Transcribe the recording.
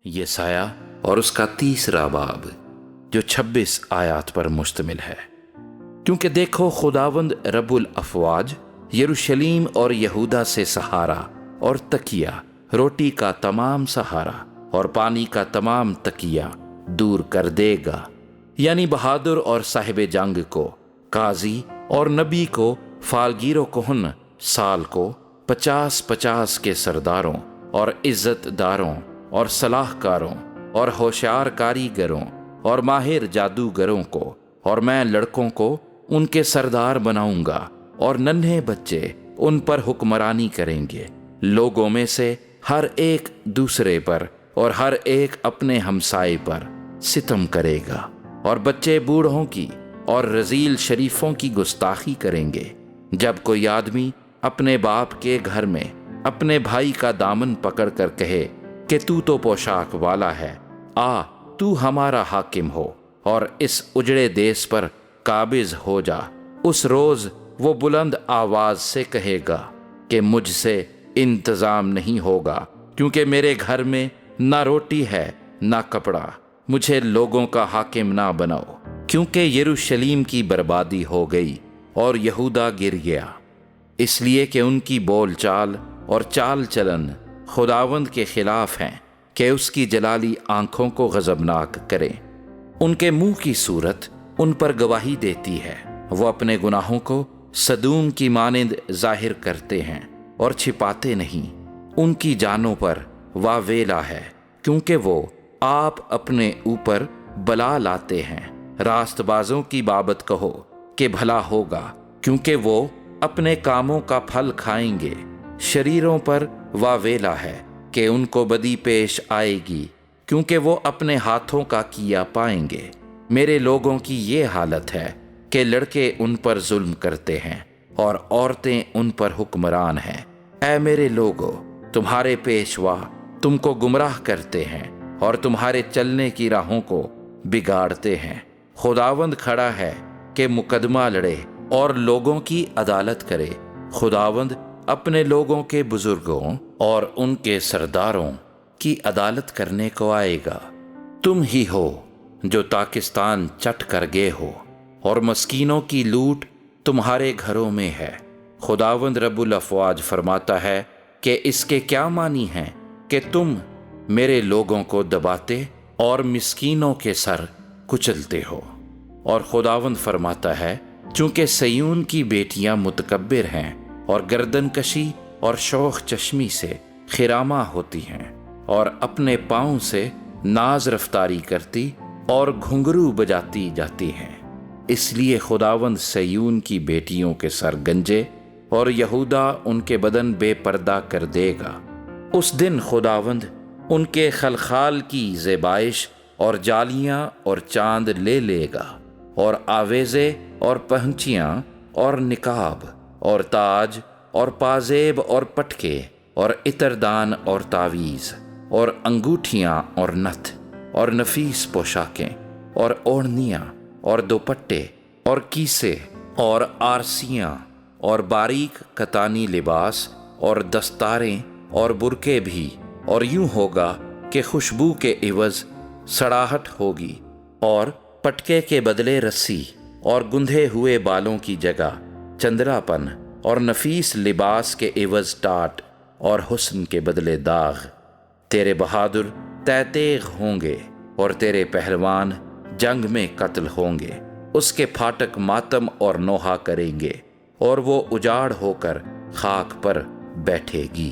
یہ سایہ اور اس کا تیسرا باب جو 26 آیات پر مشتمل ہے۔ کیونکہ دیکھو خداوند رب الافواج یروشلیم اور یہودا سے سہارا اور تکیہ، روٹی کا تمام سہارا اور پانی کا تمام تکیہ دور کر دے گا، یعنی بہادر اور صاحب جنگ کو، قاضی اور نبی کو، فالگیر و کہن سال کو، 50 کے سرداروں اور عزت داروں اور صلاح کاروں اور ہوشیار کاریگروں اور ماہر جادوگروں کو، اور میں لڑکوں کو ان کے سردار بناؤں گا، اور ننھے بچے ان پر حکمرانی کریں گے۔ لوگوں میں سے ہر ایک دوسرے پر اور ہر ایک اپنے ہمسائے پر ستم کرے گا، اور بچے بوڑھوں کی اور رذیل شریفوں کی گستاخی کریں گے۔ جب کوئی آدمی اپنے باپ کے گھر میں اپنے بھائی کا دامن پکڑ کر کہے کہ تو پوشاک والا ہے، تو ہمارا حاکم ہو اور اس اجڑے دیس پر قابض ہو جا، اس روز وہ بلند آواز سے کہے گا کہ مجھ سے انتظام نہیں ہوگا، کیونکہ میرے گھر میں نہ روٹی ہے نہ کپڑا، مجھے لوگوں کا حاکم نہ بناؤ، کیونکہ یروشلیم کی بربادی ہو گئی اور یہودا گر گیا، اس لیے کہ ان کی بول چال اور چال چلن خداوند کے خلاف ہیں کہ اس کی جلالی آنکھوں کو غضبناک کرے۔ ان کے منہ کی صورت ان پر گواہی دیتی ہے، وہ اپنے گناہوں کو سدوم کی مانند ظاہر کرتے ہیں اور چھپاتے نہیں۔ ان کی جانوں پر واویلا ہے، کیونکہ وہ آپ اپنے اوپر بلا لاتے ہیں۔ راست بازوں کی بابت کہو کہ بھلا ہوگا، کیونکہ وہ اپنے کاموں کا پھل کھائیں گے۔ شریروں پر واویلا ہے کہ ان کو بدی پیش آئے گی، کیونکہ وہ اپنے ہاتھوں کا کیا پائیں گے۔ میرے لوگوں کی یہ حالت ہے کہ لڑکے ان پر ظلم کرتے ہیں اور عورتیں ان پر حکمران ہیں۔ اے میرے لوگو، تمہارے پیشوا تم کو گمراہ کرتے ہیں اور تمہارے چلنے کی راہوں کو بگاڑتے ہیں۔ خداوند کھڑا ہے کہ مقدمہ لڑے اور لوگوں کی عدالت کرے۔ خداوند اپنے لوگوں کے بزرگوں اور ان کے سرداروں کی عدالت کرنے کو آئے گا۔ تم ہی ہو جو پاکستان چٹ کر گئے ہو، اور مسکینوں کی لوٹ تمہارے گھروں میں ہے۔ خداوند رب الافواج فرماتا ہے کہ اس کے کیا معنی ہیں کہ تم میرے لوگوں کو دباتے اور مسکینوں کے سر کچلتے ہو۔ اور خداوند فرماتا ہے چونکہ سیون کی بیٹیاں متکبر ہیں اور گردن کشی اور شوخ چشمی سے خرامہ ہوتی ہیں، اور اپنے پاؤں سے ناز رفتاری کرتی اور گھنگرو بجاتی جاتی ہیں، اس لیے خداوند سیون کی بیٹیوں کے سر گنجے اور یہودا ان کے بدن بے پردہ کر دے گا۔ اس دن خداوند ان کے خلخال کی زیبائش اور جالیاں اور چاند لے لے گا، اور آویزے اور پہنچیاں اور نقاب اور تاج اور پازیب اور پٹکے اور عطردان اور تعویذ اور انگوٹھیاں اور نتھ اور نفیس پوشاکیں اور اوڑھنیاں اور دوپٹے اور کیسے اور آرسیاں اور باریک کتانی لباس اور دستاریں اور برقعے بھی، اور یوں ہوگا کہ خوشبو کے عوض سڑاہٹ ہوگی، اور پٹکے کے بدلے رسی، اور گندھے ہوئے بالوں کی جگہ چندرا پن، اور نفیس لباس کے عوض ٹاٹ، اور حسن کے بدلے داغ۔ تیرے بہادر تہ تیغ ہوں گے اور تیرے پہلوان جنگ میں قتل ہوں گے۔ اس کے پھاٹک ماتم اور نوحہ کریں گے، اور وہ اجاڑ ہو کر خاک پر بیٹھے گی۔